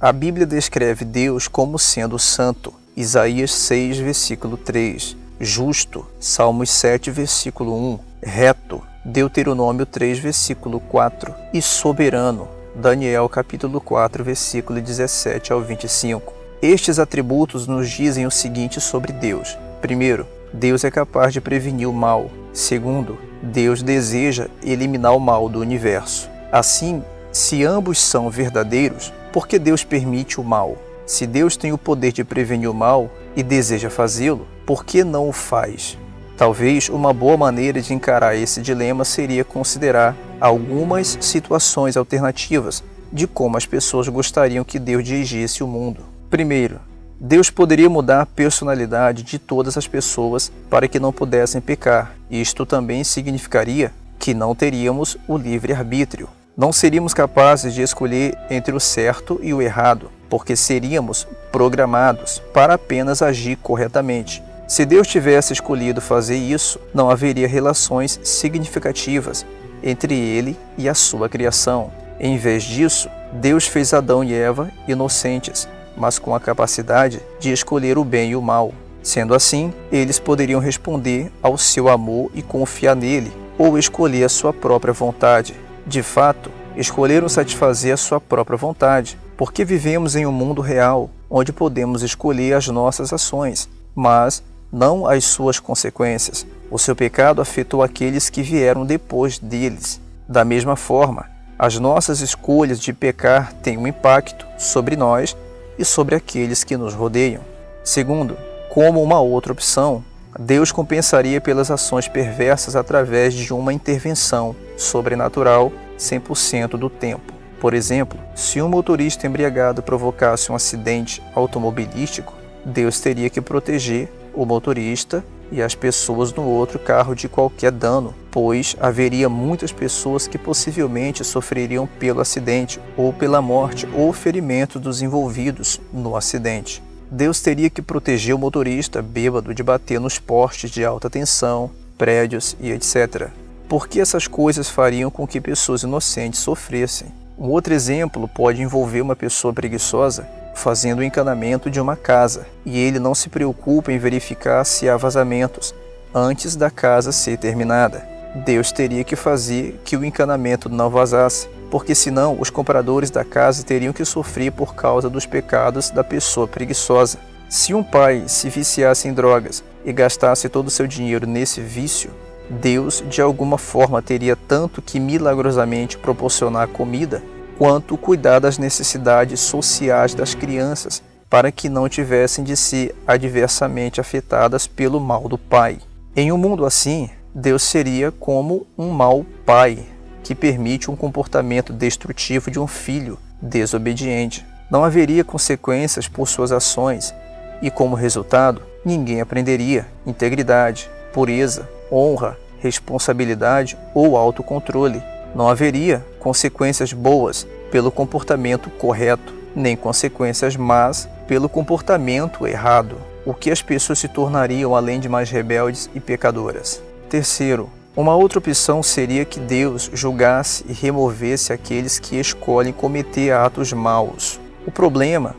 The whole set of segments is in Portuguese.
A Bíblia descreve Deus como sendo santo, Isaías 6, versículo 3, justo, Salmos 7, versículo 1, reto, Deuteronômio 3, versículo 4, e soberano, Daniel capítulo 4, versículo 17 ao 25. Estes atributos nos dizem o seguinte sobre Deus. Primeiro, Deus é capaz de prevenir o mal. Segundo, Deus deseja eliminar o mal do universo. Assim, se ambos são verdadeiros, por que Deus permite o mal? Se Deus tem o poder de prevenir o mal e deseja fazê-lo, por que não o faz? Talvez uma boa maneira de encarar esse dilema seria considerar algumas situações alternativas de como as pessoas gostariam que Deus dirigisse o mundo. Primeiro, Deus poderia mudar a personalidade de todas as pessoas para que não pudessem pecar. Isto também significaria que não teríamos o livre-arbítrio. Não seríamos capazes de escolher entre o certo e o errado, porque seríamos programados para apenas agir corretamente. Se Deus tivesse escolhido fazer isso, não haveria relações significativas entre ele e a sua criação. Em vez disso, Deus fez Adão e Eva inocentes, mas com a capacidade de escolher o bem e o mal. Sendo assim, eles poderiam responder ao seu amor e confiar nele, ou escolher a sua própria vontade. De fato, escolheram satisfazer a sua própria vontade, porque vivemos em um mundo real, onde podemos escolher as nossas ações, mas não as suas consequências. O seu pecado afetou aqueles que vieram depois deles. Da mesma forma, as nossas escolhas de pecar têm um impacto sobre nós e sobre aqueles que nos rodeiam. Segundo, como uma outra opção, Deus compensaria pelas ações perversas através de uma intervenção sobrenatural 100% do tempo. Por exemplo, se um motorista embriagado provocasse um acidente automobilístico, Deus teria que proteger o motorista e as pessoas no outro carro de qualquer dano, pois haveria muitas pessoas que possivelmente sofreriam pelo acidente ou pela morte ou ferimento dos envolvidos no acidente. Deus teria que proteger o motorista bêbado de bater nos postes de alta tensão, prédios e etc. Porque essas coisas fariam com que pessoas inocentes sofressem. Um outro exemplo pode envolver uma pessoa preguiçosa fazendo o encanamento de uma casa, e ele não se preocupa em verificar se há vazamentos antes da casa ser terminada. Deus teria que fazer que o encanamento não vazasse, porque senão os compradores da casa teriam que sofrer por causa dos pecados da pessoa preguiçosa. Se um pai se viciasse em drogas e gastasse todo o seu dinheiro nesse vício, Deus de alguma forma teria tanto que milagrosamente proporcionar comida, quanto cuidar das necessidades sociais das crianças, para que não tivessem de ser adversamente afetadas pelo mal do pai. Em um mundo assim, Deus seria como um mau pai, que permite um comportamento destrutivo de um filho desobediente. Não haveria consequências por suas ações e, como resultado, ninguém aprenderia integridade, pureza, honra, responsabilidade ou autocontrole. Não haveria consequências boas pelo comportamento correto, nem consequências más pelo comportamento errado, o que as pessoas se tornariam além de mais rebeldes e pecadoras. Terceiro, uma outra opção seria que Deus julgasse e removesse aqueles que escolhem cometer atos maus. O problema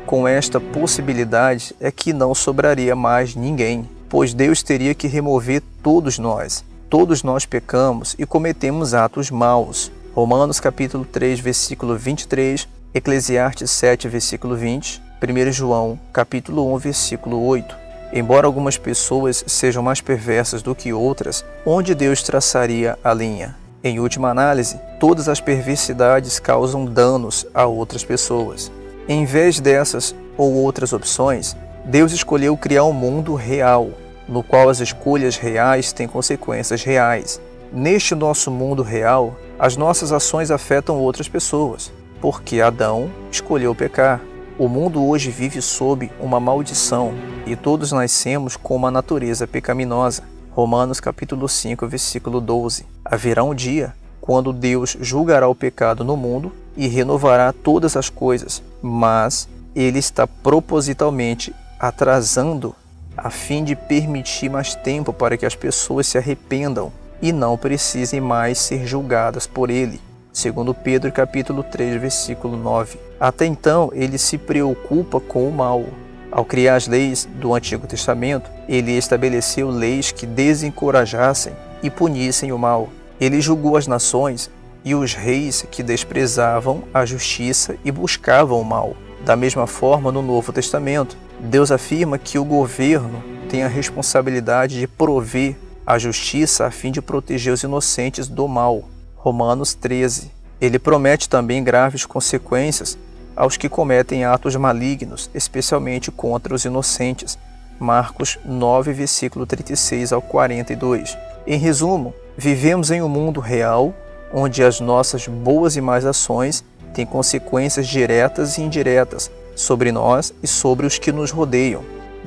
com esta possibilidade é que não sobraria mais ninguém, pois Deus teria que remover todos nós. Todos nós pecamos e cometemos atos maus. Romanos capítulo 3, versículo 23, Eclesiastes 7, versículo 20, 1 João capítulo 1, versículo 8. Embora algumas pessoas sejam mais perversas do que outras, onde Deus traçaria a linha? Em última análise, todas as perversidades causam danos a outras pessoas. Em vez dessas ou outras opções, Deus escolheu criar um mundo real, no qual as escolhas reais têm consequências reais. Neste nosso mundo real, as nossas ações afetam outras pessoas, porque Adão escolheu pecar. O mundo hoje vive sob uma maldição e todos nascemos com uma natureza pecaminosa. Romanos capítulo 5, versículo 12. Haverá um dia quando Deus julgará o pecado no mundo e renovará todas as coisas, mas Ele está propositalmente atrasando a fim de permitir mais tempo para que as pessoas se arrependam e não precisem mais ser julgadas por Ele. segundo Pedro capítulo 3, versículo 9. Até então, ele se preocupa com o mal. Ao criar as leis do Antigo Testamento, ele estabeleceu leis que desencorajassem e punissem o mal. Ele julgou as nações e os reis que desprezavam a justiça e buscavam o mal. Da mesma forma, no Novo Testamento, Deus afirma que o governo tem a responsabilidade de prover a justiça a fim de proteger os inocentes do mal. Romanos 13. Ele promete também graves consequências aos que cometem atos malignos, especialmente contra os inocentes. Marcos 9, versículo 36 ao 42. Em resumo, vivemos em um mundo real, onde as nossas boas e más ações têm consequências diretas e indiretas sobre nós e sobre os que nos rodeiam.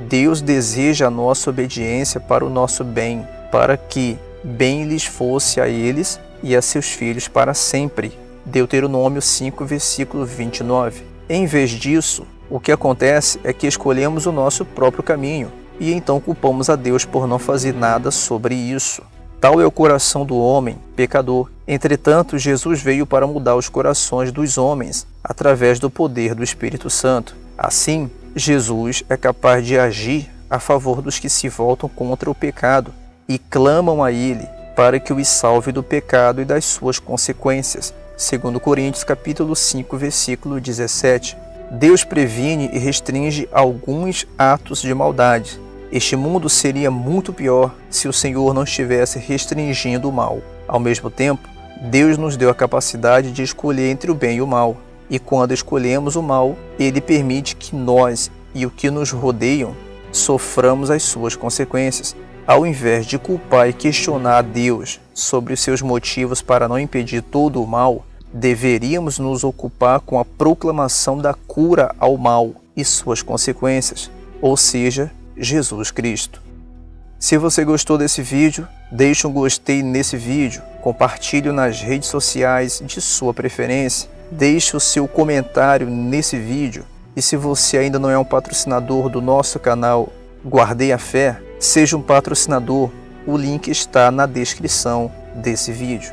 Deus deseja a nossa obediência para o nosso bem, para que bem lhes fosse a eles e a seus filhos para sempre. Deuteronômio 5, versículo 29. Em vez disso, o que acontece é que escolhemos o nosso próprio caminho e então culpamos a Deus por não fazer nada sobre isso. Tal é o coração do homem, pecador. Entretanto, Jesus veio para mudar os corações dos homens através do poder do Espírito Santo. Assim, Jesus é capaz de agir a favor dos que se voltam contra o pecado e clamam a Ele para que os salve do pecado e das suas consequências. Segundo Coríntios capítulo 5, versículo 17. Deus previne e restringe alguns atos de maldade. Este mundo seria muito pior se o Senhor não estivesse restringindo o mal. Ao mesmo tempo, Deus nos deu a capacidade de escolher entre o bem e o mal. E quando escolhemos o mal, Ele permite que nós e o que nos rodeiam soframos as suas consequências. Ao invés de culpar e questionar a Deus sobre os seus motivos para não impedir todo o mal, deveríamos nos ocupar com a proclamação da cura ao mal e suas consequências, ou seja, Jesus Cristo. Se você gostou desse vídeo, deixe um gostei nesse vídeo, compartilhe nas redes sociais de sua preferência, deixe o seu comentário nesse vídeo e se você ainda não é um patrocinador do nosso canal Guardei a Fé, seja um patrocinador, o link está na descrição desse vídeo.